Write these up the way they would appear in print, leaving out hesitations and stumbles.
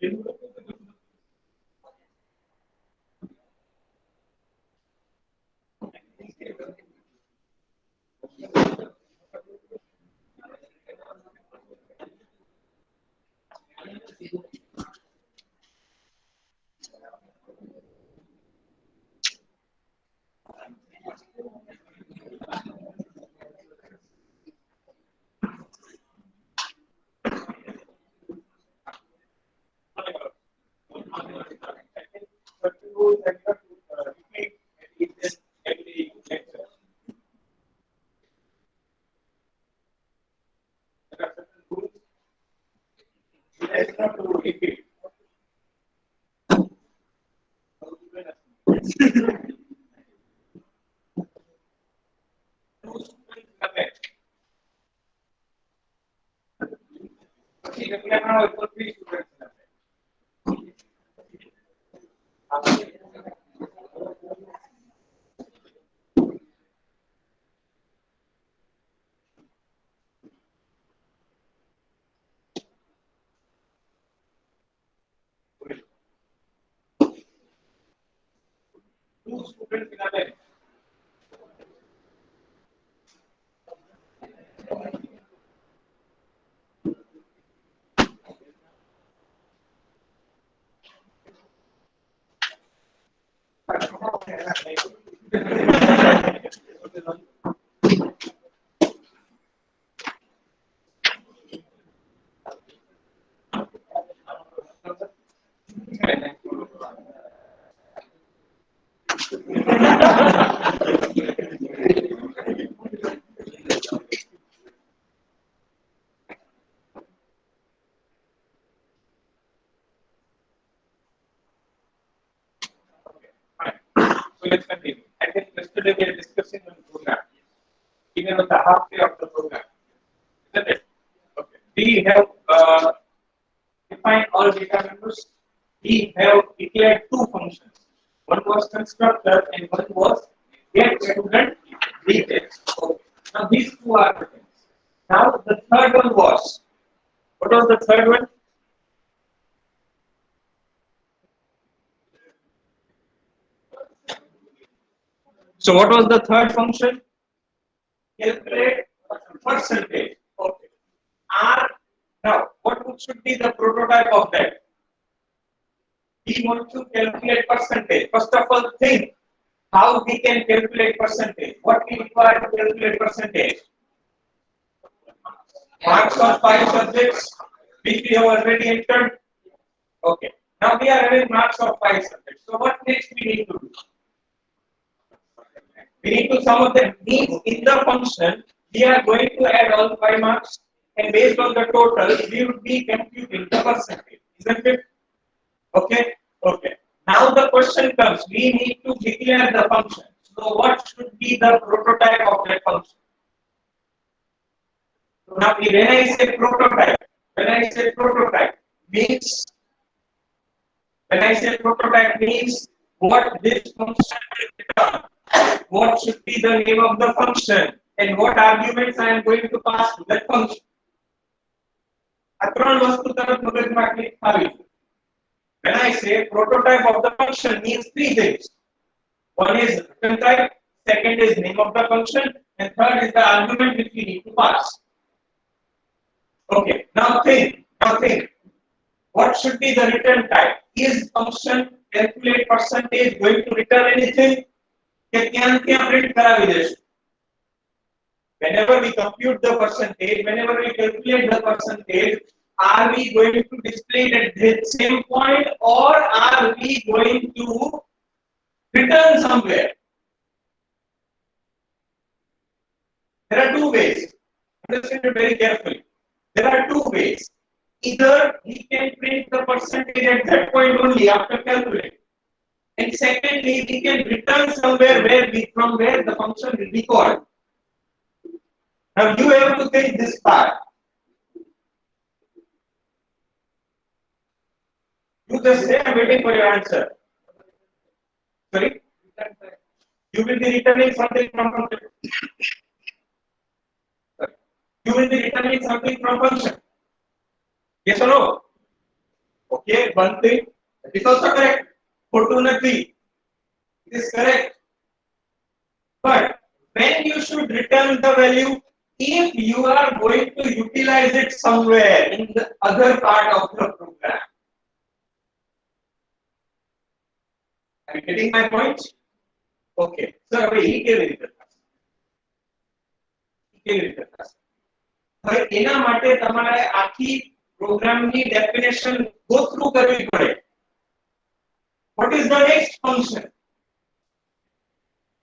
Two students in a bench. Fine. So let's continue. I think yesterday we were discussing on program, even on the half day of the program, isn't it? Okay. We have defined all data members. We have declared two functions. One was constructor and one was get student details. Okay. Now these two are the things. Now the third one was, what was the third one? So what was the third function? Calculate percentage. Okay. R. Now, what should be the prototype of that? We want to calculate percentage. First of all, think how we can calculate percentage. What we require to calculate percentage? Marks of 5 subjects, which we have already entered. Okay. Now we are having marks of 5 subjects. So what next we need to do? We need to sum of the means in the function. We are going to add all 5 marks, and based on the total, we would be computing the percentage. Isn't it? Okay. Okay. Now the question comes. We need to declare the function. So what should be the prototype of that function? Now when I say prototype means what this function will return. What should be the name of the function and what arguments I am going to pass to that function. આ ત્રણ વસ્તુ તરત મગજમાં click આવી. When I say prototype of the function means three things. One is return type, second is name of the function, and third is the argument which we need to pass. Okay, now think. What should be the return type? Is function calculate percentage going to return anything? Print કરાવી દેશું. Whenever we compute the percentage, whenever we calculate the percentage, are we going to display it at the same point or are we going to return somewhere? There are two ways. Understand it very carefully. There are two ways. Either we can print the percentage at that point only after calculating. And secondly, we can return somewhere from where the function will be called. Now you have to think this part. You just say I'm waiting for your answer. Sorry? You will be returning something from function. You will be returning something from function. Yes or no? Okay. Okay, one thing. It is also correct. Fortunately, it is correct. But when you should return the value, if you are going to utilize it somewhere in the other part of the program. Are you getting my point? Okay. So, he કેવી રીતે થશે? હવે એના માટે તમારે આખી પ્રોગ્રામની definition go through કરવી પડે. What is the next function?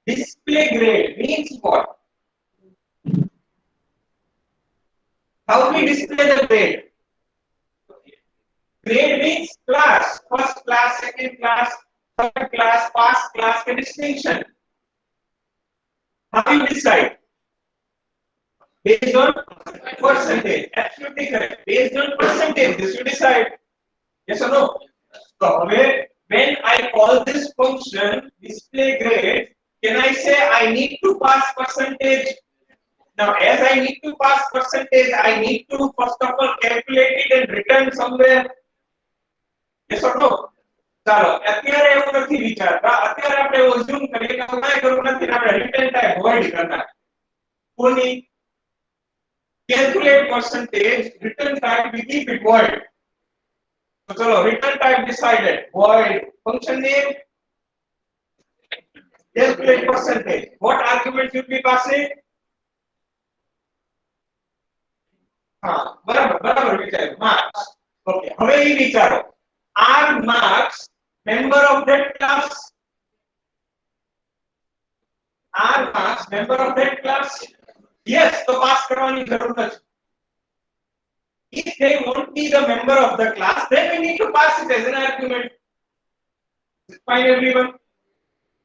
Display grade means what? How we display the grade? Grade means class, first class, second class, third class, past class, the distinction. How you decide? Based on percentage. Absolutely correct. Based on percentage, this you decide. Yes or no? So when I call this function display grade, can I say I need to pass percentage? Now, as I need to pass percentage, I need to first of all calculate it and return somewhere. Yes or no? ચાલો અત્યારે એવું નથી વિચારતા અત્યારે આપણે એવું zoom કરીએ કે કાંઈ કરવું નથી આપણે રિટર્ન ટાઈપ હોલ્ડ કરતા કોની calculate percentage return type we keep it void. So chalo return type decided void function name calculate percentage. What argument should be passing? બરાબર વિચાર્યું marks. Okay, હવે એ વિચારો are marks member of that class? Are marks member of that class? Yes, તો pass કરવાની જરૂર નથી. If they won't be the member of the class, then we need to pass it as an argument. Fine, everyone.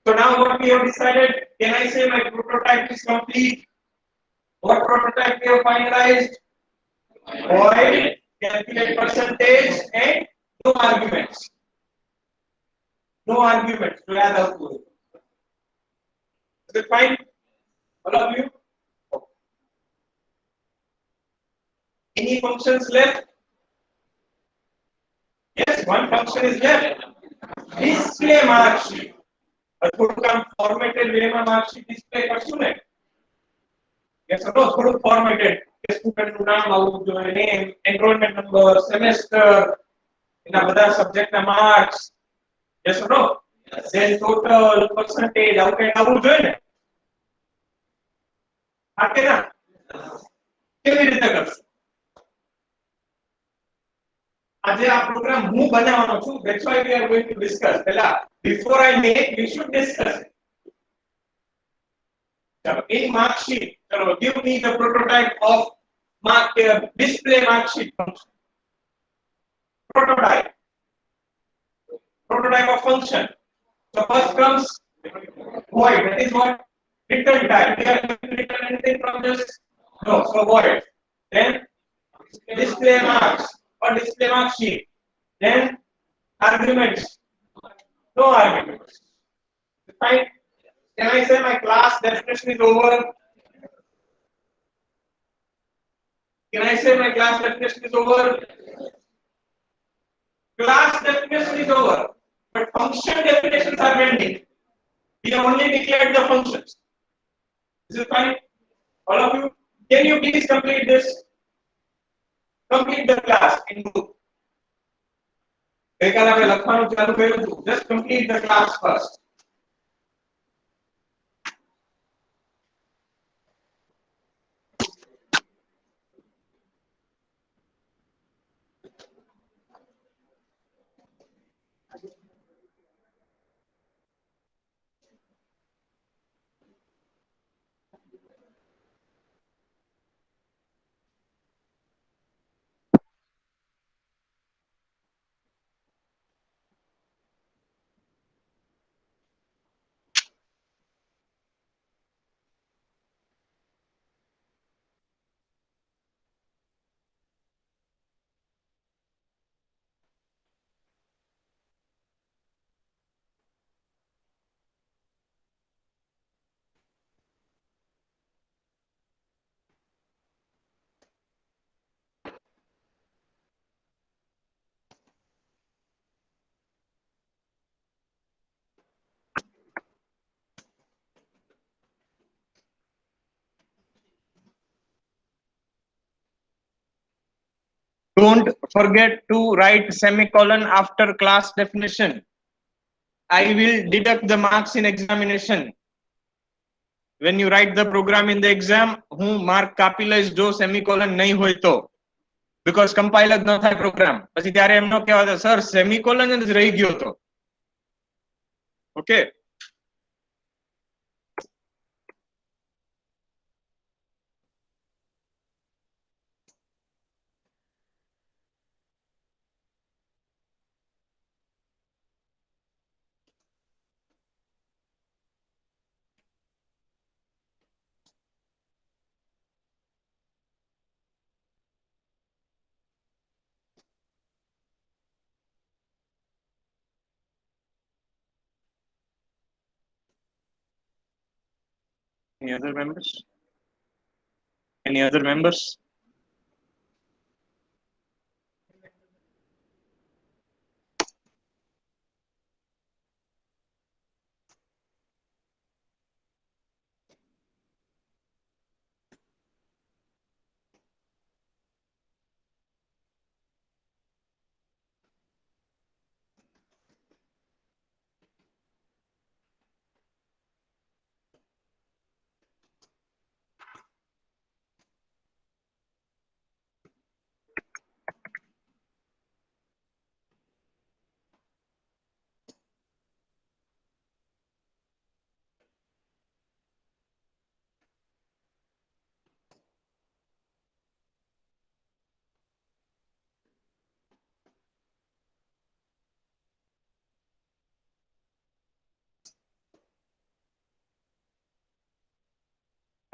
So now what we have decided, can I say my prototype is complete? What prototype we have finalized? Void, calculate percentage, and no arguments. No arguments to add up to it. Is it fine? All of you? Any functions left? Yes, one function is left. Display mark sheet. થોડું કામ formatted way માં mark sheet display કરશું ને? Yes or no? થોડું formatted. Student નું નામ આવવું જોઈએ, name, enrollment number, semester, એના બધા સબ્જેક્ટ ના marks. Yes or no? Then total, percentage, આવું કંઈક આવવું જોઈએ ને? હા કે ના? કેવી રીતે કરશું? આજે આ પ્રોગ્રામ હું બનાવવાનો છું. That's why we are going to discuss. પહેલા before I make, you should discuss it. In mark sheet, give me the prototype of mark display mark sheet function. Prototype of function. So first comes void. That is what return type. We are going to return anything from this. No, so void. Then display marks or display mark sheet. Then arguments. No arguments. Fine. Can I say my class definition is over? Can I say my class definition is over? Class definition is over, but function definitions are pending. We have only declared the functions. Is it fine? All of you, can you please complete this? Complete the class in group. Just complete the class first. Don't forget to write semicolon after class definition. I will deduct the marks in examination. When you write the program in the exam, હું mark કાપી લઈશ જો semicolon નહીં હોય તો, because compile જ ન થાય પ્રોગ્રામ. પછી ત્યારે એમ ન કહેવાય સર સેમિકોલન જ રહી ગયો તો. Okay. Any other members? Any other members?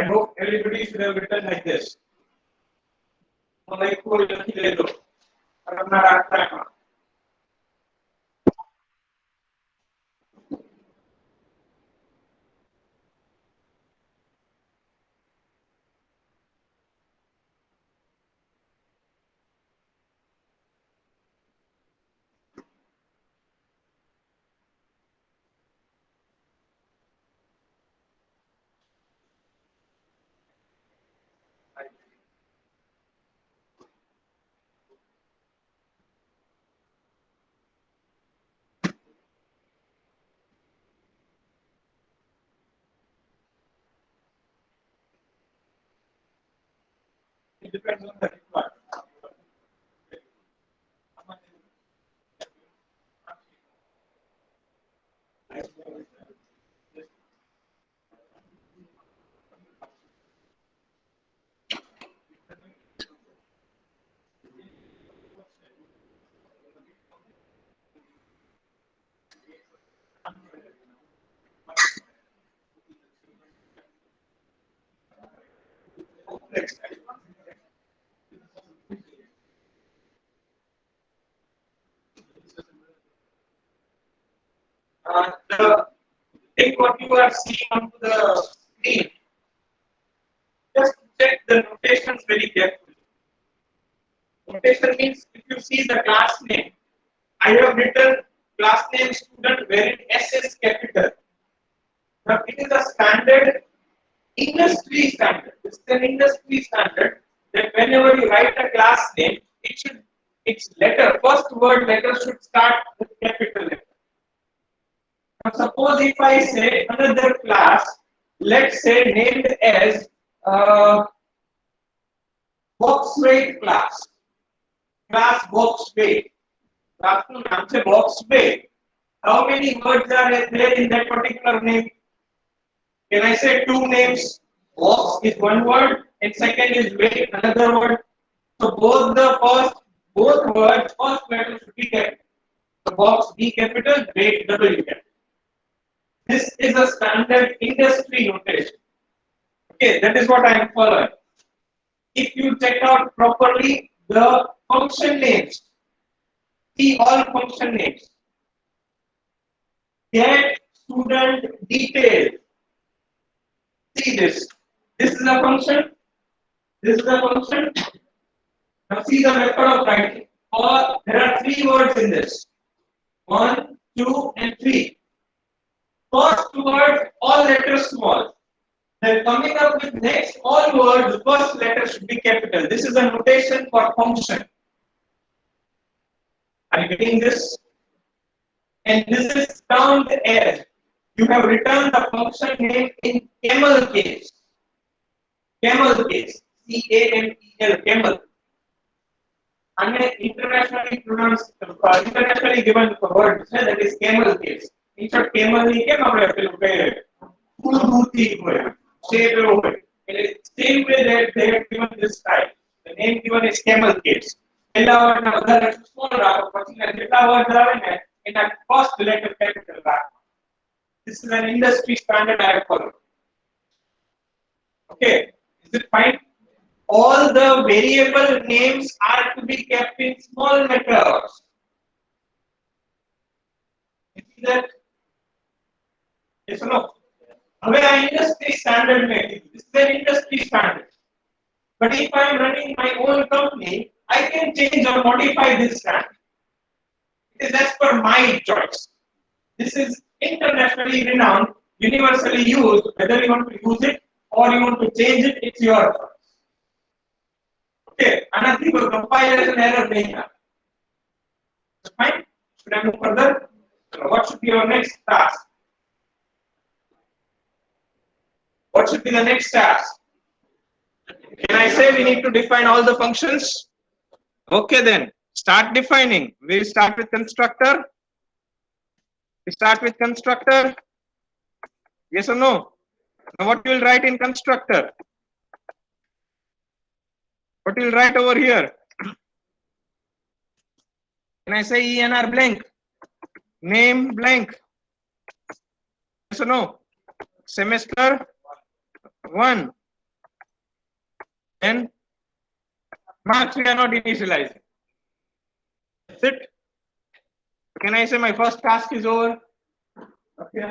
I hope everybody should have written like this. Like who લખી લેજો. તમારા આખરામાં. It depends on the requirement. The thing what you are seeing on the screen, just check the notations very carefully. Notation means if you see the class name, I have written class name student wherein S is capital. Now it is a standard industry standard. It's an industry standard that whenever you write a class name, its letter, first word letter should start with capital letter. Now suppose if I say another class, let's say named as box weight class box weight. Class no naam se box weight. How many words are there in that particular name? Can I say two names? Box is one word and second is weight, another word. So both words, first letter should be capital. The box B capital, weight W capital. This is a standard industry notation. Okay, that is what I am following. If you check out properly the function names, see all function names. Get student detail. See this. This is a function. This is a function. Now see the method of writing. There are three words in this. 1, 2, and 3. First word, all letters small. Then coming up with next, all words, first letter should be capital. This is a notation for function. Are you getting this? And this is termed as, you have written the function name in camel case. Camel case. C-A-M-E-L, camel. And internationally pronounced, internationally given word that is camel case. In short, camel ni કેમ આપણે પેલું કહે ફૂલબૂટી હોય shape એવો હોય એટલે same way that they have given this type. The name given is camel case. પહેલા વર્ડના વધારે small રાખો પછીના જેટલા વર્ડ આવે ને એના first letter capital રાખો. This is an industry standard I have followed. Okay, is it fine? All the variable names are to be kept in small letters. You see that? Yes or no? હવે આ industry standard में this is an industry standard. But if I am running my own company, I can change or modify this standard. It is as per my choice. This is internationally renowned, universally used. Whether you want to use it or you want to change it, it's your choice. Okay, another for compilation error nahi hai. Fine. Should I move further? So what should be your next task? What should be the next task? Can I say we need to define all the functions? Okay, then start defining. We start with constructor. We start with constructor. Yes or no? Now what you will write in constructor? What you will write over here? Can I say ENR blank? Name blank? Yes or no? Semester 1. And marks we are not initializing. That's it. Can I say my first task is over? Okay.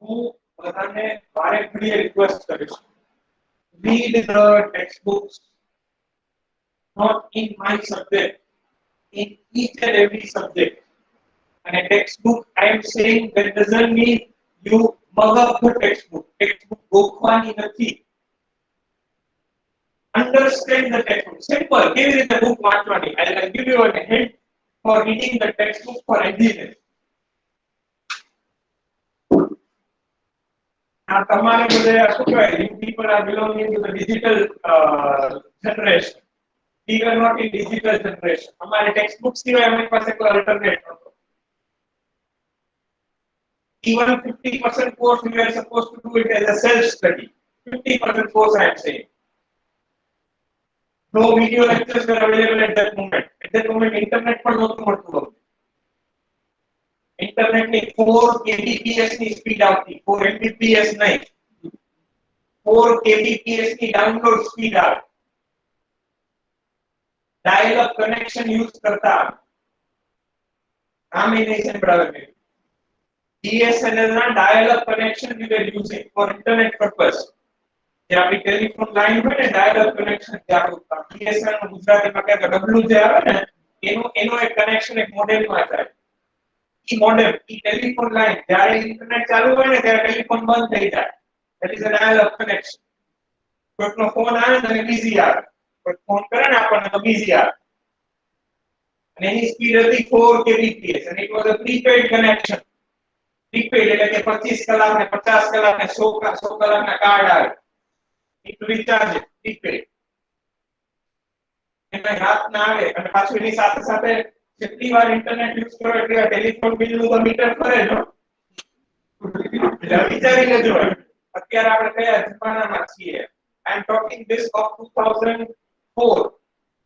હું બધાને વારે ઘડીએ request કરીશ, read the textbooks, not in my subject, in each and every subject. And a textbook, I am saying that doesn't mean you mug up the textbook. Textbook ગોખવાની નથી. Understand the textbook. Simple. Here is the book વાંચવાની. I'll give you a hint for reading the textbook for engineering. Now, તમારે બધે શું કહેવાય? You people are belonging to the digital generation. We are not in digital generation. हमारे textbooks सिवाय हमारे पास कोई alternate नहोतो. Even 50% course we are supposed to do it as a self study. 50% course I am saying. No video lectures were available at that moment. At that moment, internet पर नहोતું મળતું. Internet ની 4 kbps ની speed આવતી, 4 mbps નહીં. 4 kbps ની download speed આવે. Dial up connection use करता. नाम ही नहीं संभળાવે. BSNL ना dial up connection we were using for internet purpose. જે આપણી ટેલિફોન લાઈન હોય ને dial up connection જે આપણું BSNL નું ગુજરાતીમાં કહેતા W જે આવે ને એનો એક કનેક્શન એક મોડેલમાં થાય. ઈ મોડેમ ઈ ટેલિફોન લાઈન જ્યારે ઇન્ટરનેટ ચાલુ હોય ને ત્યારે ટેલિફોન બંધ થઈ જાય. That is a dial up connection. કોઈનો ફોન આવે તો બીઝી આવે. કોઈ ફોન કરે ને આપણને તો બીઝી આવે. અને એની સ્પીડ હતી 4 kbps and it was a prepaid connection. Prepaid એટલે કે 25 કલાક ને 50 કલાક ને 100 કલાક ના કાર્ડ આવે. It recharge it prepaid. એટલે રાત ના આવે અને પાછું એની સાથે સાથે જેટલી વાર ઇન્ટરનેટ યુઝ કરો એટલી વાર ટેલિફોન બિલ નું તો મીટર ફરે જો. એટલે વિચારી લેજો અત્યારે આપણે કયા જમાનામાં છીએ. I am talking this of 2004.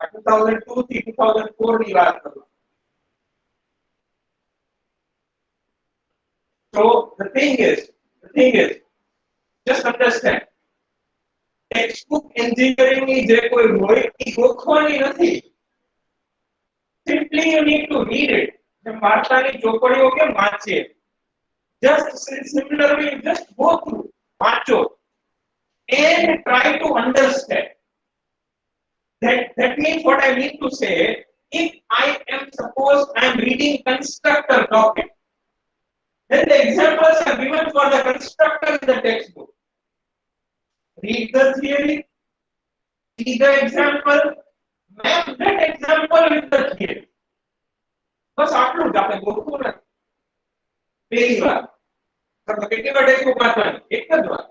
2002 થી 2004 ની વાત કરું. So the thing is, just understand. Textbook engineering ની જે કોઈ હોય એ ગોખવાની નથી. Simply you need to read it. The વાર્તાની ચોપડીઓ કેમ વાંચીએ? Just similarly, just go through, વાંચો, and try to understand. That means what I mean to say, if I am suppose I am reading constructor topic, then the examples are given for the constructor in the textbook. read the theory, see the example, map that example with the theory. બસ આટલું જ આપણે ગોખવું નથી. પહેલી વાત તમે કેટલી વાર textbook વાંચવાની? એક જ વાર.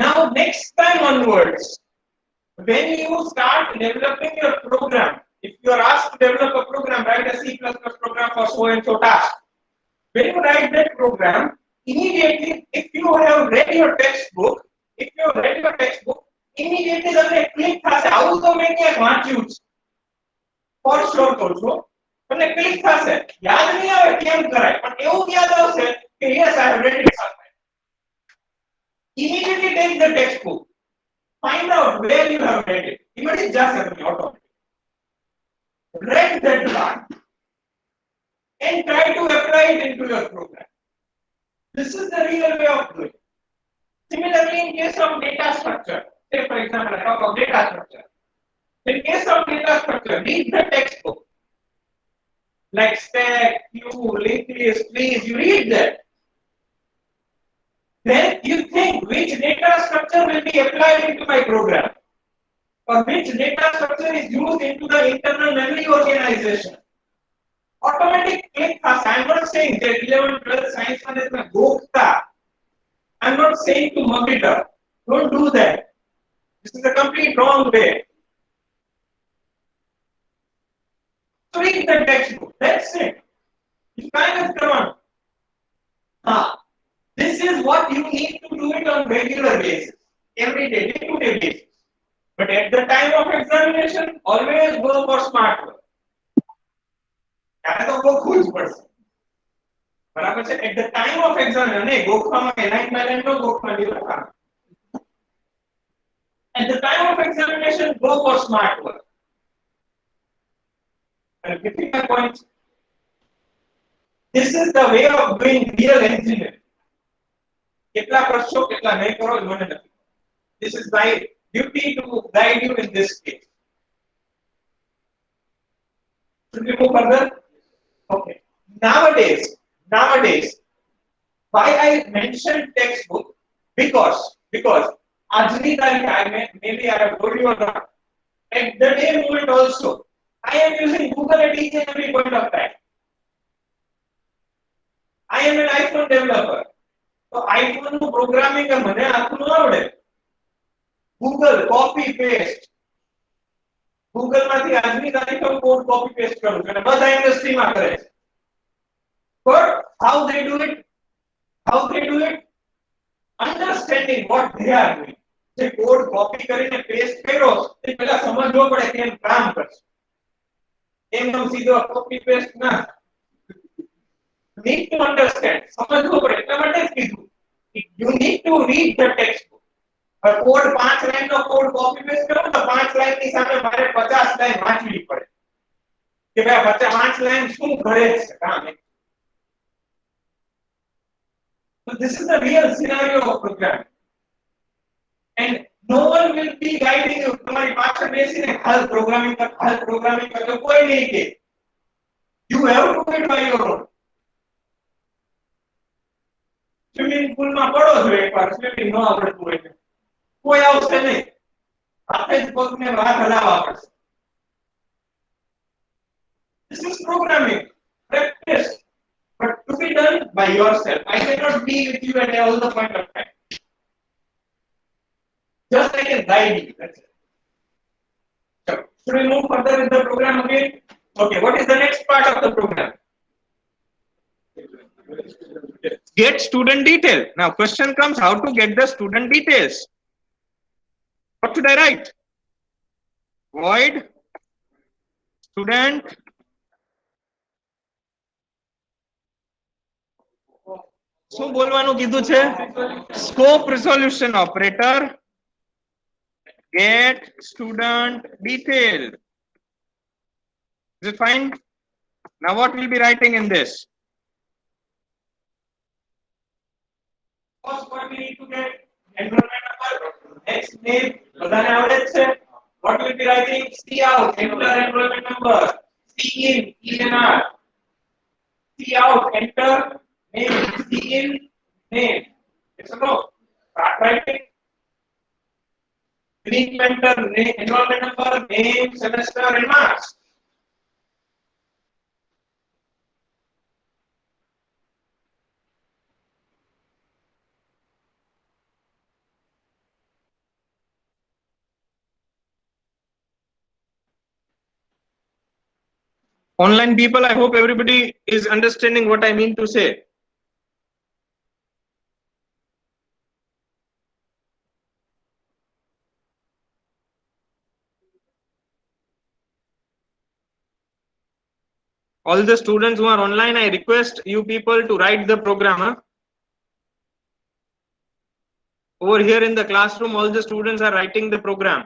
Now next time onwards, when you start developing your program, if you are asked to develop a program, write a C++ program for so and so task. When you write that program, immediately, if you have read your textbook, immediately તમને click થશે. આવું તો મેં ક્યાંક વાંચ્યું છે. For sure કહું છું. તમને ક્લિક થશે. યાદ નહીં આવે કેમ કરાય, પણ એવું યાદ આવશે કે yes, I have read it somewhere. Immediately take the textbook. Find out where you have read it. Immediately just automatically. Read that part and try to apply it into your program. This is the real way of doing it. Similarly, in case of data structure, say for example, I talk of data structure. In case of data structure, read the textbook. Like stack, queue, linked list, trees, you read that. Then you think which data structure will be applied into my program, or which data structure is used into the internal memory organization. Automatic click fast. I'm not saying that 11, 12 science is my gokta. I'm not saying to mug it up. Don't do that. This is a complete wrong way. So read the textbook. That's it. You kind of come on. This is what you need to do it on regular basis, every day, day-to-day basis. But at the time of examination, always go for smart work. ત્યારે તો ગોખવું જ પડશે. બરાબર છે? At the time of examination, નહીં ગોખવામાં line by line નો ગોખવાની લખવાનું. At the time of examination, go for smart work. And getting my point. This is the way of doing real engineering. કેટલા કરશો કેટલા નહીં કરો એ મને નથી. This is my duty to guide you in this case. Should we move further? Okay. Nowadays, why I mentioned textbook? Because આજની તારીખે maybe I have told you or not. At the day moment also, I am using Google at each and every point of time. I am an iPhone developer. So iPhone નું programming મને આખું ન આવડે. Google copy paste. Google માંથી આજની તારીખે code copy paste કરું છું અને બધા ઇન્ડસ્ટ્રીમાં કરે છે. But how they do it? Understanding what they are doing. જે કોડ કોપી કરીને પેસ્ટ કર્યો તે પહેલા સમજવો પડે કેમ કામ કરશે. એમનો સીધો કોપી પેસ્ટ ના. Need to understand. સમજવું પડે એટલા માટે જ કીધું. You need to read the textbook. Code 5 line નો કોડ કોપી પેસ્ટ કરો તો 5 લાઈન ની સામે મારે 50 લાઈન વાંચવી પડે કે ભાઈ 5 લાઈન શું કરે છે કામ. So this is the real scenario of programming. And no one will be guiding you. તમારી પાછળ બેસીને હાલ પ્રોગ્રામિંગ કર તો કોઈ નહીં કે. You have to do it by your own. Swimming પૂલમાં પડો છો એકવાર સ્વિમિંગ ન આવડતું હોય કોઈ આવશે નહીં. હાથે જ પગને બહાર હલાવવા પડશે. This is programming. Practice. But to be done by yourself. I cannot be with you at all the point of time. Just I can guide you. That's it. So, should we move further with the program again? Okay, what is the next part of the program? Get student detail. Now, question comes: how to get the student details? What should I write? Void student શું બોલવાનું કીધું છે? Scope resolution operator. Get student detail. Is it fine? Now, what we'll be writing in this? First, what we need to get enrollment number, next name, બધાને આવડે છે. What we'll be writing? C out, enter enrollment number. C in, ENR. C out, enter name. C in, name. Yes or no? Start writing. Greek mentor, enrollment number, name, semester, and marks. Online people, I hope everybody is understanding what I mean to say. All the students who are online, I request you people to write the program. Huh? Over here in the classroom, all the students are writing the program.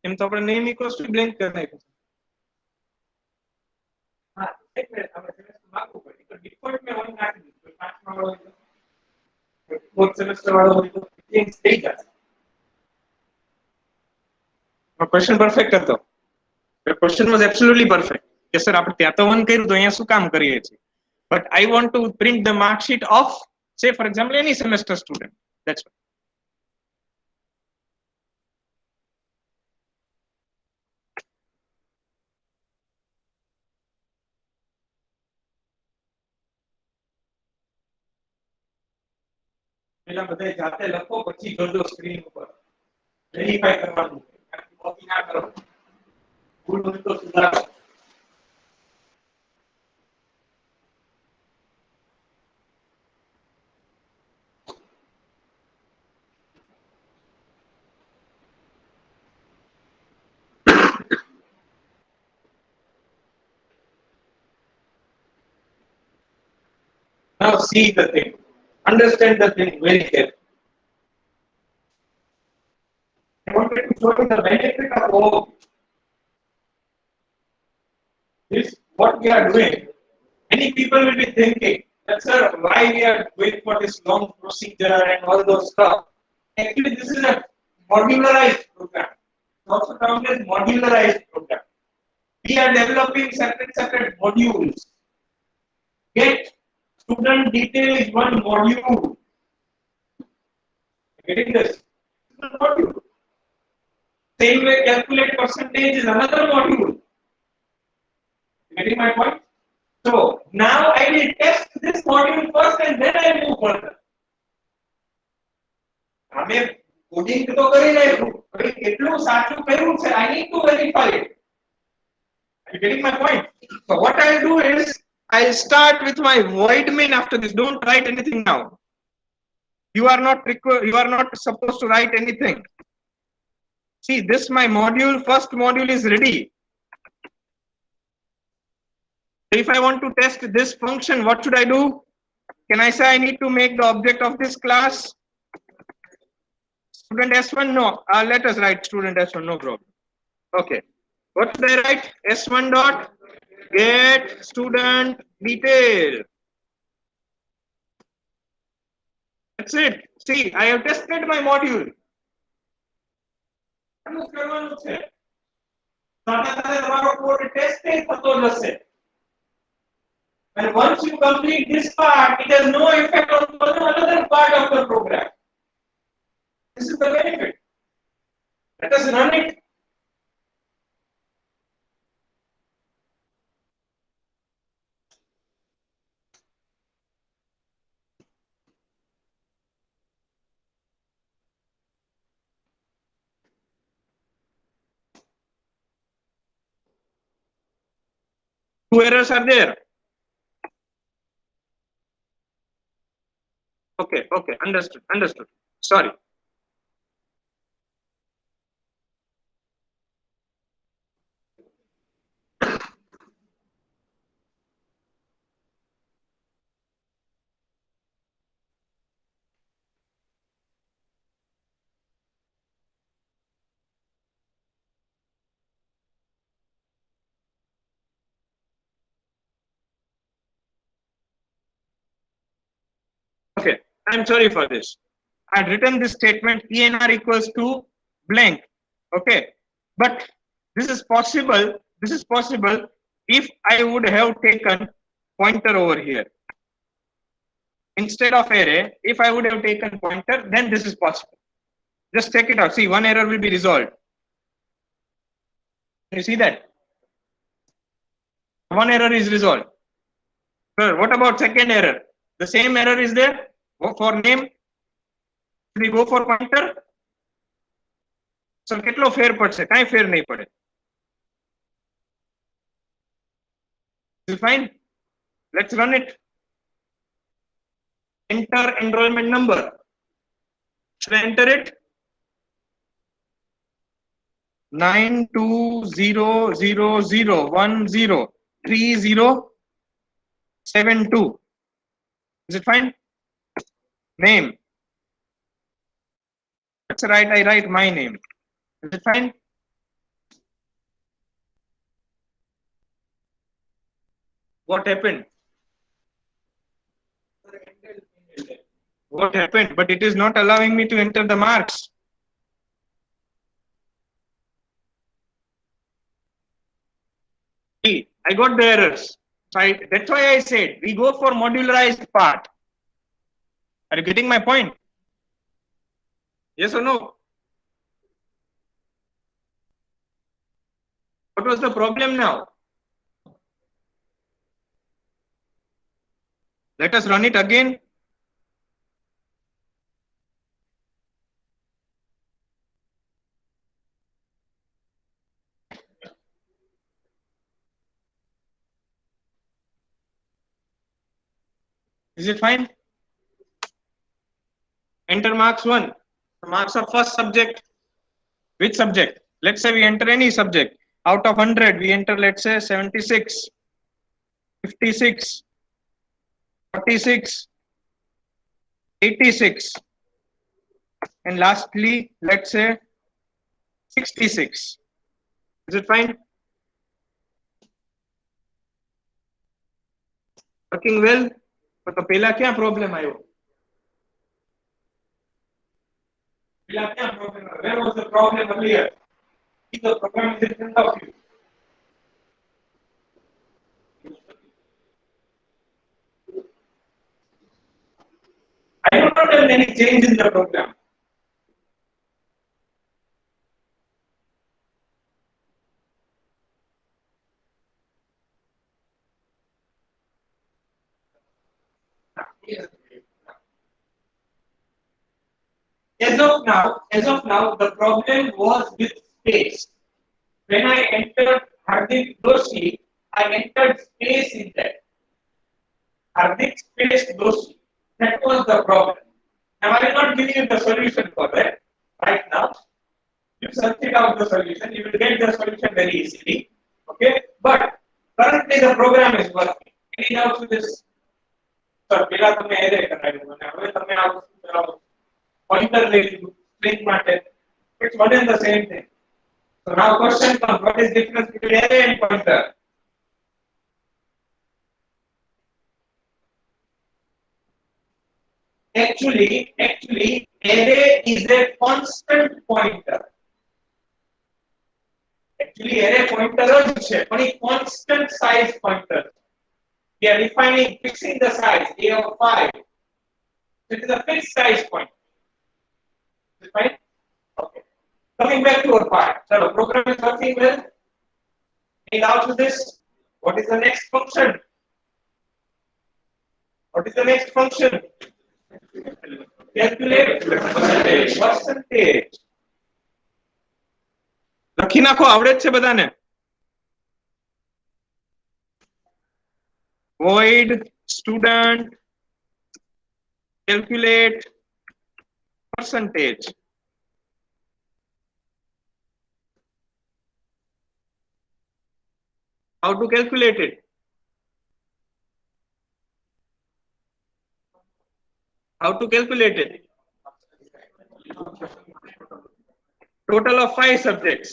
એમ તો આપણે name equals to blank કરી નાખ્યું. હા, એક minute આપણે semester માગવું પડે તો default મે one નાખી દીધું. પાંચમા વાળો હોય તો ફોર્થ સેમેસ્ટર વાળો હોય તો ચેન્જ થઈ જશે. ક્વેશ્ચન પરફેક્ટ હતો. Question was absolutely perfect. કે સર આપણે ત્યાં તો વન કર્યું તો અહીંયા શું કામ કરીએ છીએ? But I want to print the mark sheet of, say for example, any semester student. That's why. પેલા બધાય જાતે લખો પછી જોજો સ્ક્રીન ઉપર વેરીફાઈ કરવાનું કોપી ના કરો ભૂલ હોય તો સુધારો. Now see the thing, understand the thing very carefully. I wanted to show you the benefit of all this. What we are doing, many people will be thinking that sir, why we are going for this long procedure and all those stuff. Actually, this is a modularized program. It's also termed as modularized program. We are developing separate modules. Get student detail is one module. Getting this? One module. Same way, calculate percentage is another module. Getting my point? So now I will test this module first and then I move further. અમે coding તો કરી નાખ્યું પણ કેટલું સાચું કર્યું છે I need to verify it. Are you getting my point? So what I'll do is I'll start with my void main after this. Don't write anything now. You are not supposed to write anything. See, this my module, first module is ready. If I want to test this function, what should I do? Can I say I need to make the object of this class student S1? No. Let us write student S1, no problem. Okay. What should I write? S1 dot get student detail. That's it. See, I have tested my module. And once you complete this part, it has no effect on another part of the program. This is the benefit. Let us run it. Two errors are there. Okay, okay, understood, understood. Sorry. Okay, I'm sorry for this. I had written this statement ENR equals to blank. Okay, but this is possible. This is possible if I would have taken pointer over here instead of array. If I would have taken pointer, then this is possible. Just check it out. See, one error will be resolved. You see that? One error is resolved. Sir, what about second error? The same error is there for name. We go for pointer. So કેટલો ફેર પડશે? કાઈ ફેર નહીં પડે. Is it fine? Let's run it. Enter enrollment number. Should I enter it? 9200010307 Is it fine? Name. That's right. I write my name. Is it fine? What happened? What happened? But it is not allowing me to enter the marks. See, I got the errors. That's why I said we go for modularized part. Are you getting my point? Yes or no? What was the problem now? Let us run it again. Is it fine? Enter marks 1. The marks of first subject. Which subject? Let's say we enter any subject. Out of 100, we enter, let's say, 76, 56, 46, 86. And lastly, let's say 66. Is it fine? Working well? But the pehla kya problem aayo? Where was the problem earlier? The program is in front of you. I don't know if any change in the program. As of now, the problem was with space. When I entered Hardik Doshi, I entered space in that. Hardik space Doshi. That was the problem. Am I giving you the solution for that right now. You search it out the solution, you will get the solution very easily. Okay, but currently the program is working. Any doubts with this? Sir, પેલા તમે array કરાવ્યું અને હવે તમે આ વસ્તુ કરાવો pointer લઈ લીધું string માટે. It's one and the same thing. So now question comes, what is the difference between array and pointer? Actually, array is a constant pointer. Actually, array pointer જ છે, પણ એ constant size pointer. We are defining, fixing the size a of 5. It is a fixed size pointer. Is it fine? Okay. Coming back to our part. So the program is working well. Any doubts with this? What is the next function? What is the next function? Calculate percentage. લખી નાખો, આવડે જ છે બધાને? void student calculate percentage. How to calculate it? How to calculate it? Total of 5 subjects.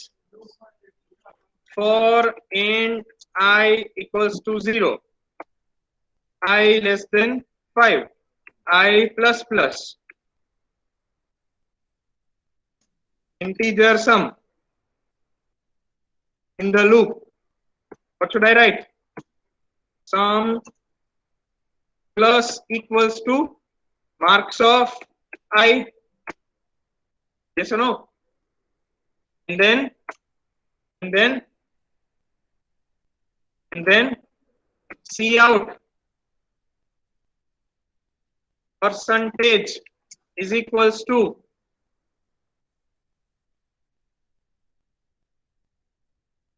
For int I equals to 0, I less than 5, I plus plus, integer sum in the loop. What should I write? Sum plus equals to marks of I. Yes or no? And then see out. Percentage is equals to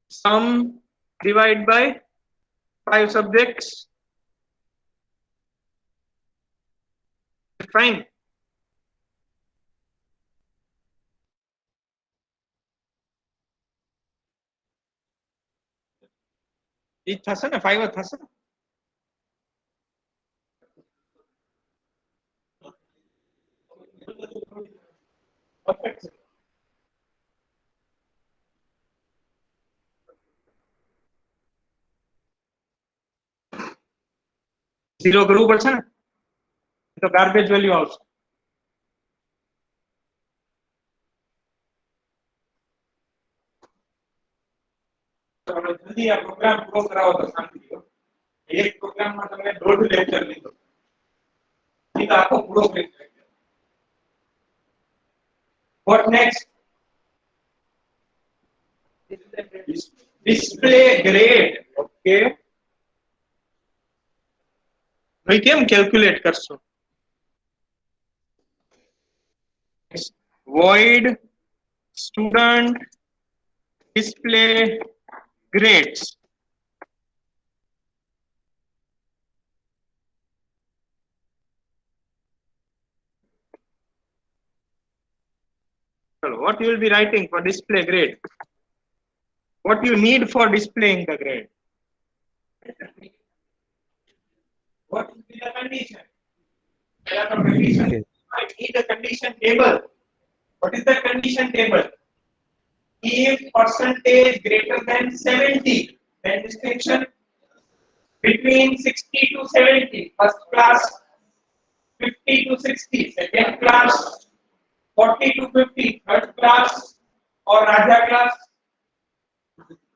sum divided by 5 subjects. Fine. એ થશે ને 5 થશે ને? Zero કરવું પડશે ને, તો garbage value આવશે. જલ્દી આ પ્રોગ્રામ પૂરો કરાવો તો શાંતિથી. એક પ્રોગ્રામમાં તમે 1.5 લેક્ચર લીધો, એ તો આખો પૂરો કરી નાખ્યો. What next? Display grade. Okay. ભાઈ કેમ કેલ્ક્યુલેટ કરશો? void student display grades. So what you will be writing for display grade? What you need for displaying the grade? What is the condition? There are conditions. I need a condition table. What is the condition table? If percentage greater than 70, then distinction between 60 to 70, first class 50 to 60, second class 40 to 50, third class or Raja class,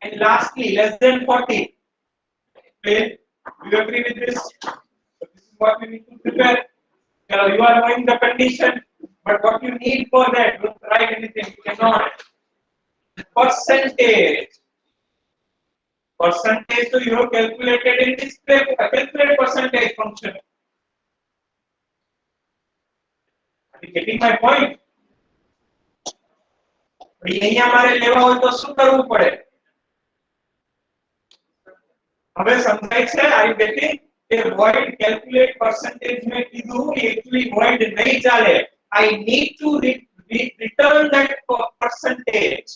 and lastly less than 40. Okay, do you agree with this? So this is what we need to prepare. Now you are knowing the condition, but what you need for that, don't write anything, you cannot. Percentage. Percentage, so you have calculated in display, calculate percentage function. Are you getting my point? અહીંયા મારે લેવા હોય તો શું કરવું પડે? હવે સમજાય છે? Are you getting? કે void calculate percentage મેં કીધું, actually void નહીં ચાલે. I need to return that percentage.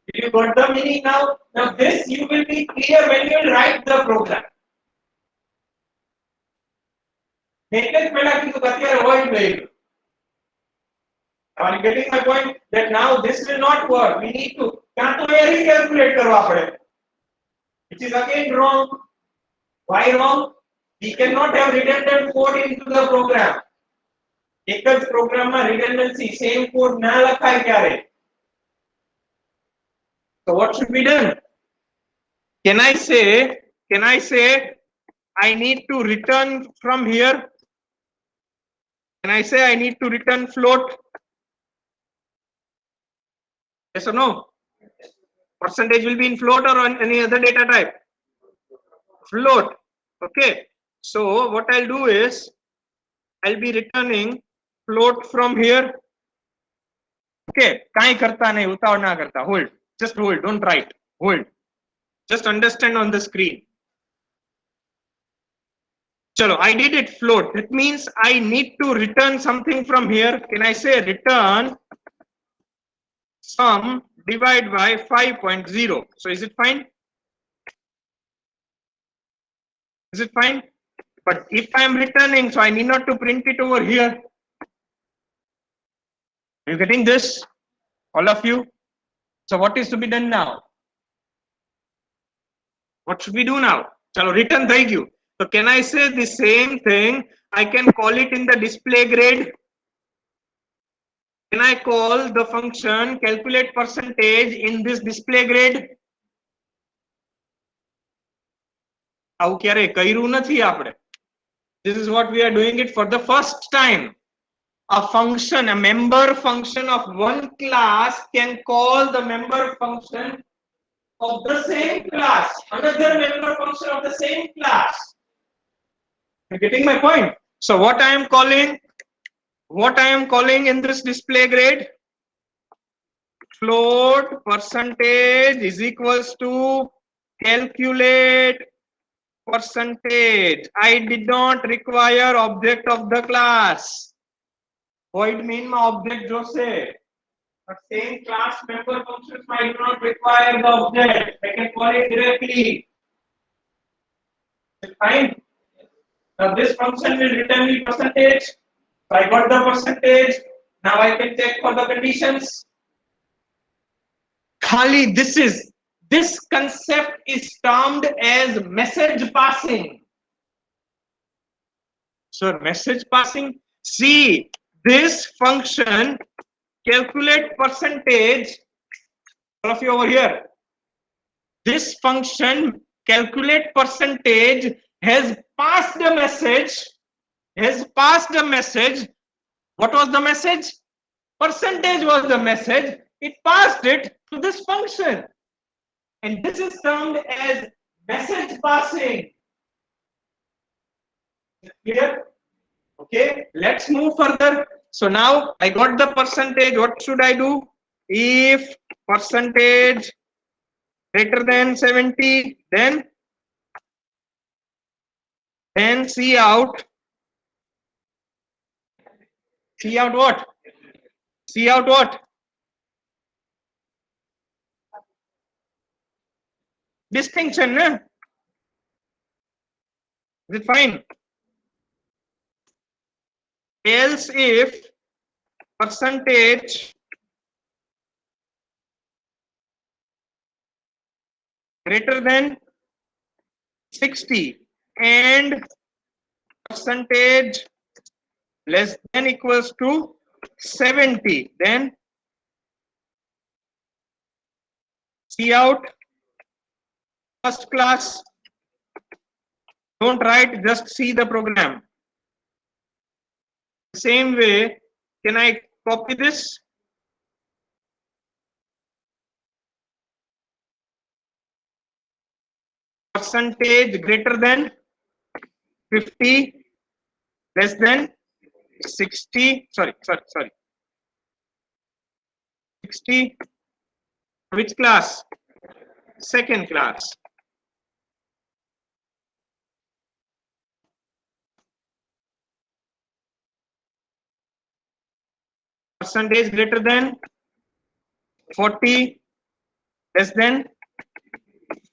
Did you got the meaning now? Now this you will be clear when you write the program. Are you getting my point? That now this will not work. We need to recalculate, which is again wrong. Why wrong? We cannot have redundant code into the program. एक જ પ્રોગ્રામમાં redundancy same code ના લખાય ક્યારે. So what should be done? Can I say I need to return from here? Can I say I need to return float? Yes or no? Percentage will be in float or on any other data type? Float. Okay. So what I'll do is I'll be returning float from here. Okay. Kai karta nahi, utawad na karta. Hold. Just hold. Don't write. Hold. Just understand on the screen. Chalo, I did it float. That means I need to return something from here. Can I say return sum divide by 5.0? So is it fine? Is it fine? But if I am returning, so I need not to print it over here. Are you getting this? All of you? So what is to be done now? What should we do now? Chalo, return thank you. So can I say the same thing? I can call it in the display grade. Can I call the function calculate percentage in this display grade? આવું ક્યારે કર્યું નથી આપણે. This is what we are doing it for the first time. A function, a member function of one class can call the member function of the same class, another member function of the same class. You're getting my point? So what I am calling in this display grade, float percentage is equals to calculate percentage. I did not require object of the class. Void main ma object jose. But same class member functions I do not require the object. I can call it directly. Fine. Now this function will return me percentage. So I got the percentage. Now I can check for the conditions. Khali, this concept is termed as message passing. So message passing. See, this function calculate percentage. All of you over here. This function calculate percentage has passed the message. What was the message? Percentage was the message. It passed it to this function. And this is termed as message passing. Clear? Okay, let's move further. So now I got the percentage. What should I do? If percentage greater than 70, then see out what? See out what? Distinction, na? Is it fine? Else if percentage greater than 60 and percentage less than equals to 70, then see out first class. Don't write, just see the program. Same way, can I copy this? Percentage greater than 50, less than 60, sorry. 60, which class? Second class. percentage greater than 40, less than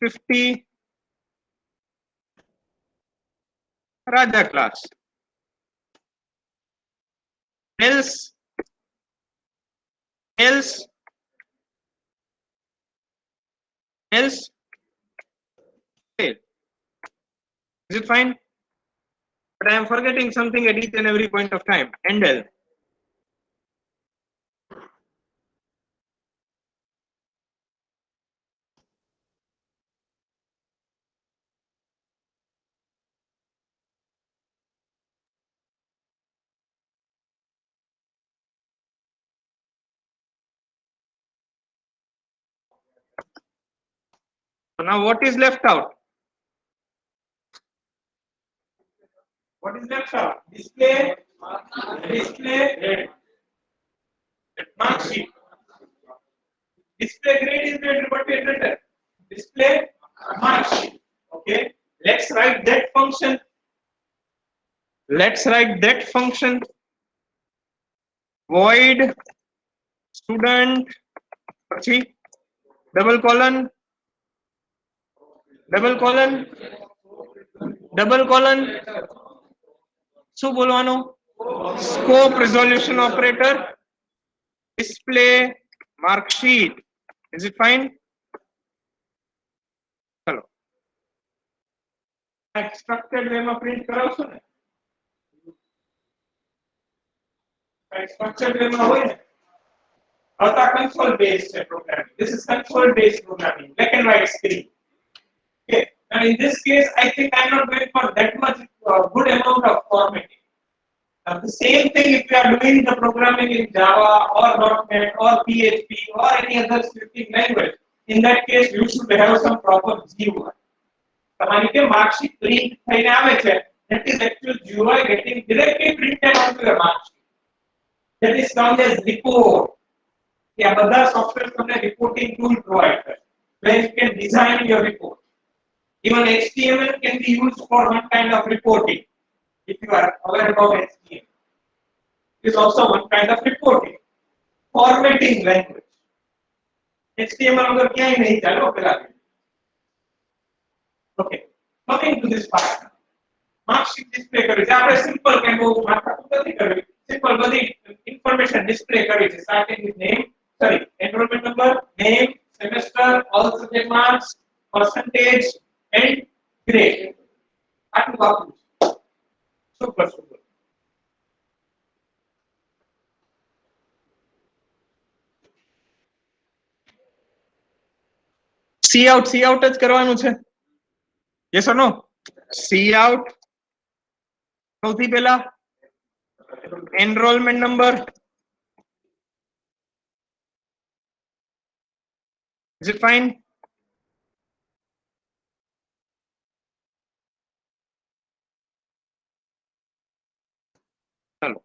50, Raja class. Else fail. Is it fine? But I am forgetting something at each and every point of time. Endel. So now what is left out? What is left out? Display mark sheet. Display grade is grade what we written. Display mark sheet. Okay. Let's write that function. Void student double colon શું બોલવાનું? Scope resolution operator display mark sheet. Is it fine? ચલો structured way માં print કરાવશો ને? Structured way માં હોય ને? હવે console based programming. This is console based programming, black and white screen. Okay, and in this case, I think I'm not going for that much good amount of formatting. The same thing if you are doing the programming in Java or .NET or PHP or any other scripting language. In that case, you should have some proper GUI. તમારી કે marksheet print થઈને આવે છે, that is actual GUI getting directly printed onto your marksheet. That is called as report. Yeah, બધા software તમને reporting tool provide કરે, where you can design your report. Even HTML can be used for one kind of reporting. If you are aware about HTML, it is also one kind of reporting. Formatting language. HTML अगर क्या ही नहीं चलो फिर आगे. Okay, coming to this part. Marksheet display करें. जहाँ पे simple can go मात्रा तो नहीं करें. Simple बड़ी information display करें. Starting with name, enrollment number, name, semester, all subject marks, percentage, and grade. Aatu baku. Super. See out જ કરવાનું છે. Yes or no? See out. સૌથી પહેલા enrollment number. Is it fine? Hello.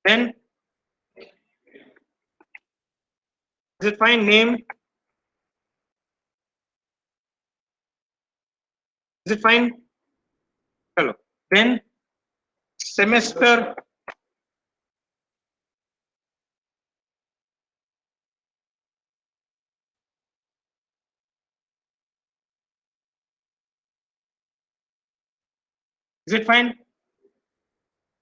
Then is it fine? Name. Is it fine? Hello. Then semester. Is it fine?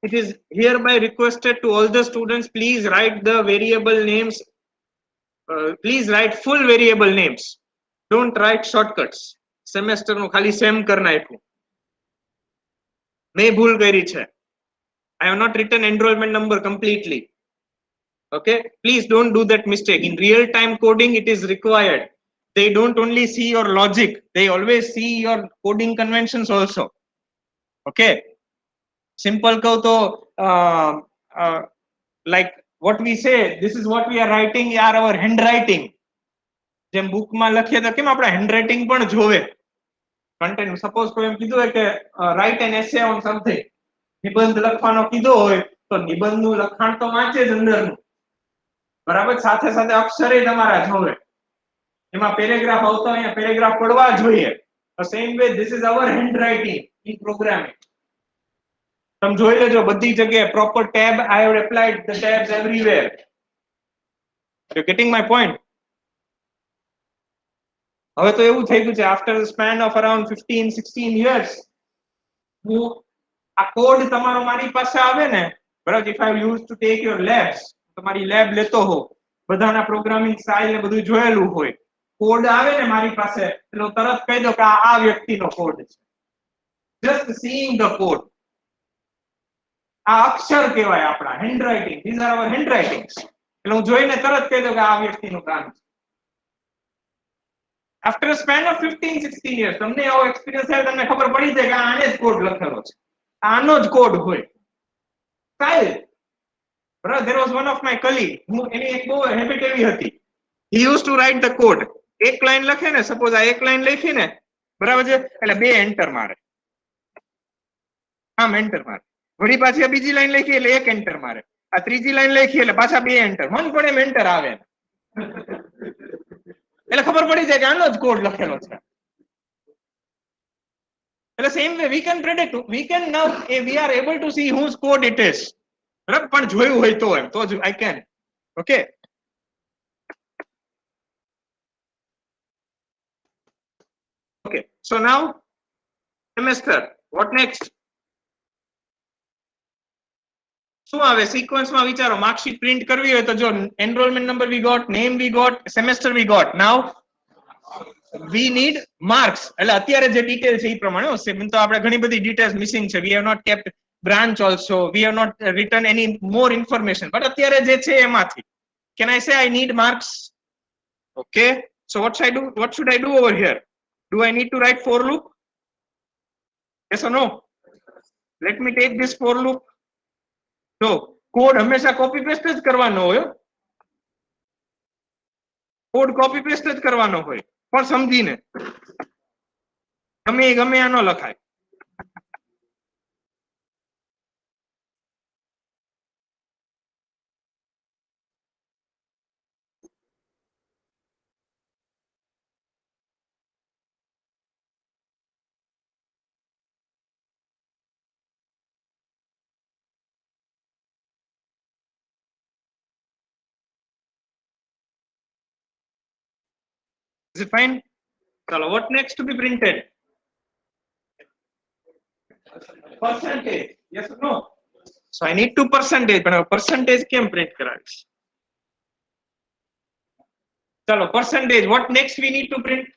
It is hereby requested to all the students, please write the variable names. Please write full variable names. Don't write shortcuts. Semester નું ખાલી same કર નાખ્યું. મેં ભૂલ કરી છે. I have not written enrollment number completely. Okay, please don't do that mistake. In real time coding, it is required. They don't only see your logic, they always see your coding conventions also. Okay, simple કહો તો like what we say, this is what we are writing, are our handwriting. જેમ book માં લખીએ તો કેમ આપણે handwriting પણ જોવે. Content, suppose કોઈ એમ કીધું હોય કે write an essay on something, નિબંધ લખવાનો કીધો હોય તો નિબંધનું લખાણ તો વાંચે જ અંદરનું, બરાબર, સાથે સાથે અક્ષરે તમારા જોવે. એમાં પેરેગ્રાફ આવતો અહીંયા પેરેગ્રાફ પડવા જોઈએ. The same way this is our handwriting in programming. તમે જોઈ લેજો બધી જગ્યાએ proper tab I have applied the tabs everywhere. You getting my point? હવે તો એવું થઈ ગયું છે after the span of around 15-16 years હું આ કોડ તમારો મારી પાસે આવે ને બરાબર if I used to take your labs તમારી લેબ લેતો હો બધાના પ્રોગ્રામિંગ સ્ટાઇલ ને બધું જોયેલું હોય કોડ આવે ને મારી પાસે એટલે હું તરત કહી દઉં કે આ વ્યક્તિનો કોડ છે just seeing the code આ અક્ષર કહેવાય આપણા handwriting these are our handwritings એટલે હું જોઈને તરત કહી દઉં કે આ વ્યક્તિનું કામ છે after a span of 15-16 years તમને આવો એક્સપિરિયન્સ આવે તમને ખબર પડી જાય કે આને જ કોડ લખેલો છે આનો જ કોડ હોય style bro there was one of my colleague હું એની એક બહુ હેબિટ એવી હતી he used to write the code એક લાઈન લખે ને સપોઝ આ એક લાઈન લખી ને બરાબર છે એટલે બે એન્ટર મારે આમ એન્ટર મારે વળી પાછી આ બીજી લાઈન લખી એટલે એક એન્ટર મારે આ ત્રીજી લાઈન લખી એટલે પાછા બે એન્ટર મન પડે એમ એન્ટર આવે એટલે ખબર પડી જાય કે આનો જ કોડ લખેલો છે એટલે same way we can predict we can now we are able to see whose code it is બરાબર પણ જોયું હોય તો એમ તો જ I can okay okay so now semester what next શું આવે સિક્વન્સમાં વિચારો માર્કશીટ પ્રિન્ટ કરવી હોય તો જો enrolment number we got name we got semester we got now we need marks એટલે અત્યારે જે ડિટેલ છે એ પ્રમાણે હશે તો આપણે ઘણી બધી ડિટેલ્સ મિસિંગ છે we have not kept branch also we have not written any more information but અત્યારે જે છે એમાંથી can I say I need marks okay so what should I do over here do I need to write for loop yes or no let me take this for loop તો code હંમેશા copy paste જ કરવાનો હોય code copy paste જ કરવાનો હોય પણ સમજીને ગમે આનો લખાય is it fine chalo what next to be printed percentage yes or no so I need to percentage but percentage કેમ print કરાવીશ chalo percentage what next we need to print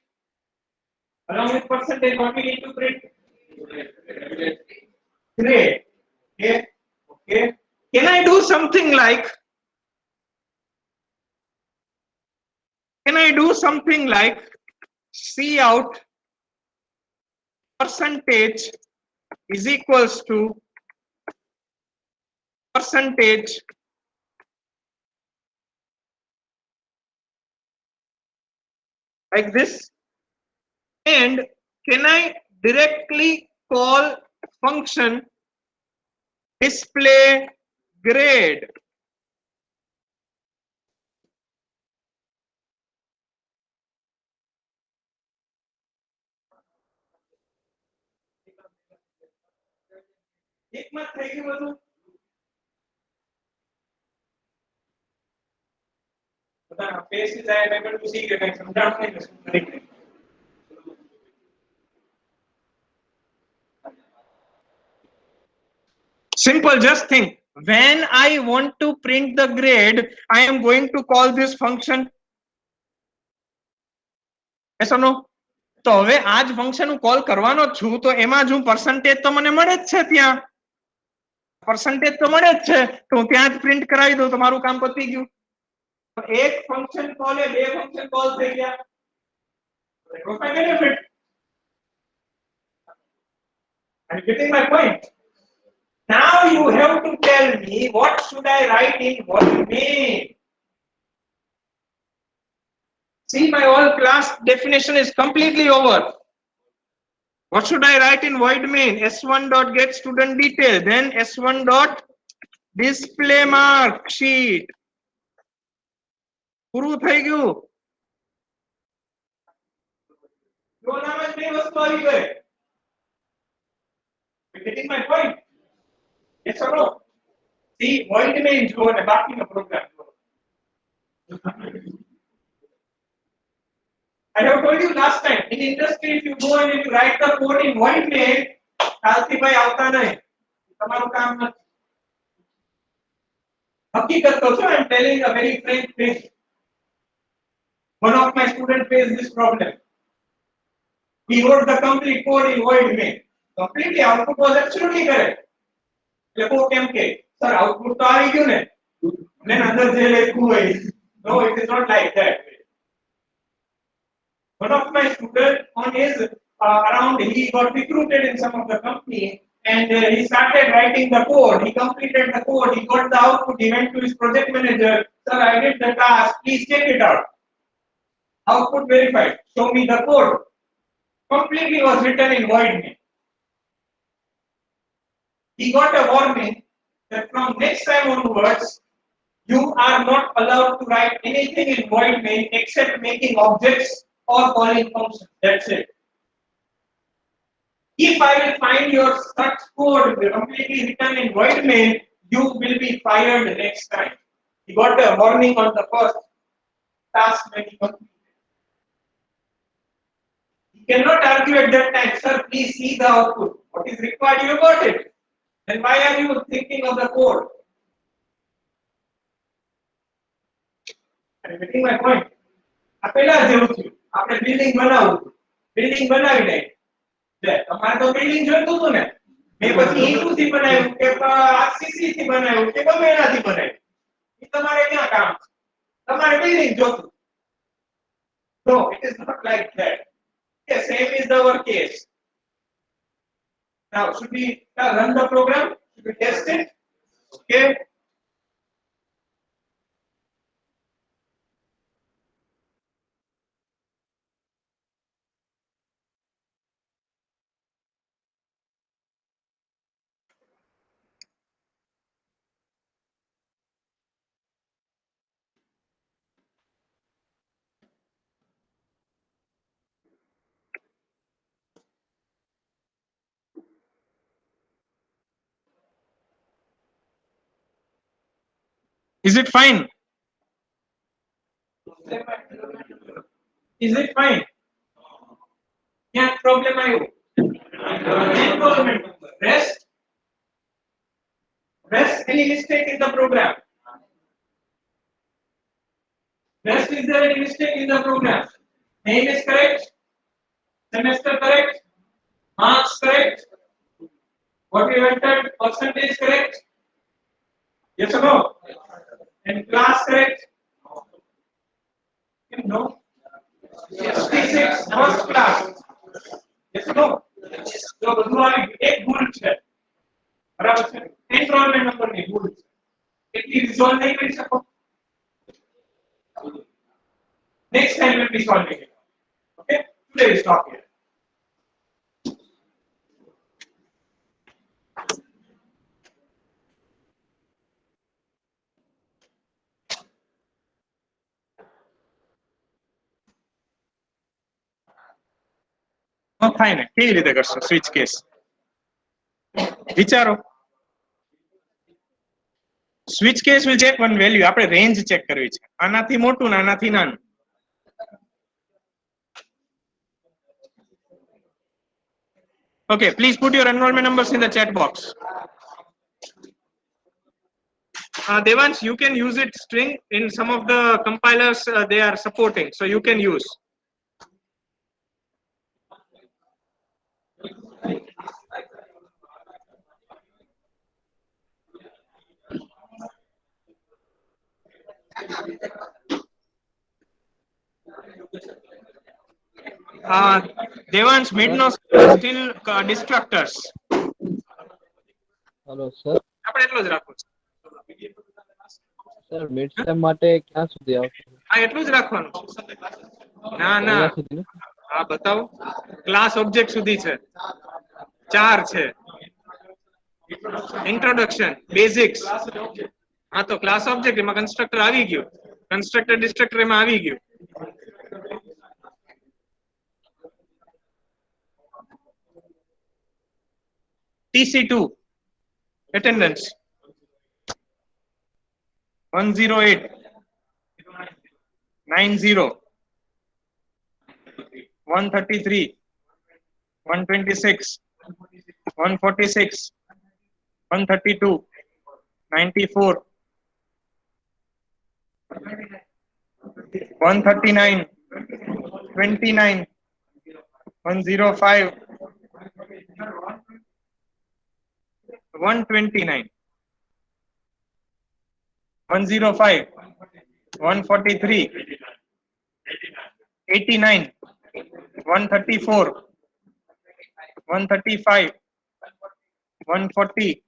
along with percentage what we need to print grade okay can I do something like see out percentage is equals to percentage like this and can I directly call function display grade એકમાં થઈ ગયું બધું બધા page જાય એટલે બધું શીખી ગયું કંઈ સમજાણું નહીં ને શું કરી simple just think when I want to print the grade I am going to call this function yes or no તો હવે આ જ ફંક્શન હું કોલ કરવાનો જ છું તો એમાં જ હું percentage તો મને મળે જ છે ત્યાં percentage તો મળે જ છે તો હું ત્યાં જ પ્રિન્ટ કરાવી દઉં તો મારું કામ પતી ગયું તો એક ફંક્શન કોલ એ બે ફંક્શન કોલ થઈ ગયા what's my benefit are you getting my point now you have to tell me what should I write in what main see my all class definition is completely over what should I write in void main s1 dot get student detail then s1 dot display mark sheet પૂરું થઈ ગયું જો નામ જ બે વસ્તુ આવી ગઈ you getting my point Yes or no? See, void main jo ne baki no program. I have told you last time, in industry, if you go and if you write the code in void main, કાલથી ભાઈ આવતા નહીં. તમારું કામ નથી. હકીકત તો છે, I am telling a very frank thing. One of my students faced this problem. He wrote the complete code in void main. Completely output was absolutely correct. એટલે કેમ કે સર આઉટપુટ તો આવી ગયું ને ને અંદર જે લખ્યું હોય. No, it is not like that. One of my students on his around, he got recruited in some of the company and he started writing the code. He completed the code. He got the output. He went to his project manager. Sir, I did the task. Please check it out. Output verified. Show me the code. Completely was written in void main. He got a warning that from next time onwards, you are not allowed to write anything in void main except making objects or calling functions. That's it. If I will find your such code completely written in void main, you will be fired next time. He got a warning on the first task when he completed. He cannot argue at that time, sir, please see the output. What is required, you got it. Then why are you thinking of the code? Are you getting my point? આ પહેલા જેવું થયું. આપણે building બનાવવું. Building બનાવી દે. તમારે તો building જોઈતું હતું ને. મેં પછી ઈંટુથી બનાવ્યું કે આરસીસી થી બનાવ્યું કે ગમે એનાથી બનાવ્યું. એ તમારે ક્યાં કામ છે? તમારે બિલ્ડિંગ જોતું. No, it is not like that. Yes, same is our case. Now, should we run the program? Should we test it? Okay. Is it fine? Is it fine? Yeah, problem આવ્યો. Enrollment number. Rest any mistake in the program? Rest, is there any mistake in the program? Name is correct? Semester correct? Marks correct? What we entered, percentage correct? Yes or no? And class correct? No. 66 first class. Yes or no? તો બધું આવી એક ભૂલ છે. બરાબર છે? Enrolment નંબરની ભૂલ છે. એટલી રિઝોલ્વ નહીં કરી શકો. Next time we'll be solving it. Okay? Today we stop here. થાય ને કેવી રીતે કરશો સ્વિચ કેસ વિચારો. Switch case will check one value. આપણે રેન્જ ચેક કરવી છે. આનાથી મોટું ને આનાથી નાનું. Okay, please put your enrollment numbers in the chat box. Devansh, you can use it string. In some of the compilers they are supporting, so you can use. Devansh, Midno still destructors. Hello sir. આપણે એટલું જ રાખવું છે. Sir mid same માટે ક્યાં સુધી આવશે? હા, એટલું જ રાખવાનું. ના ના, કયા સુધી? હા બતાવો. ક્લાસ ઓબ્જેક્ટ સુધી છે. 4 છે. Introduction, basics. હા તો ક્લાસ ઓબ્જેક્ટ એમાં કન્સ્ટ્રક્ટર આવી ગયું. કન્સ્ટ્રક્ટર ડિસ્ટ્રક્ટર એમાં આવી ગયું. TC2 Attendance 108, 90, 133, 126, 146, 132, 94, 139, 29, 105, 129, 105, 143, 89, 134, 135, 140,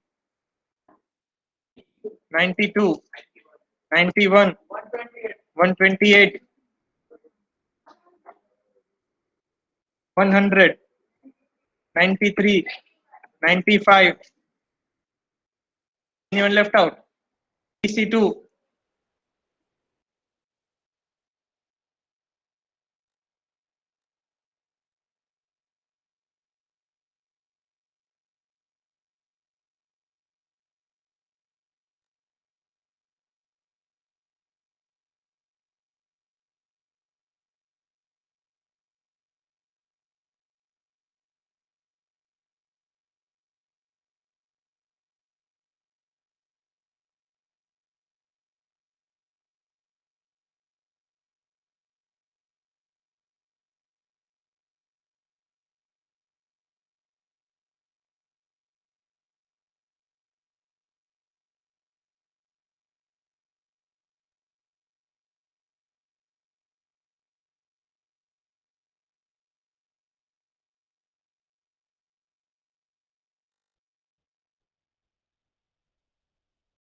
92, 91, 128, 100, 93, 95. Anyone left out? PC2,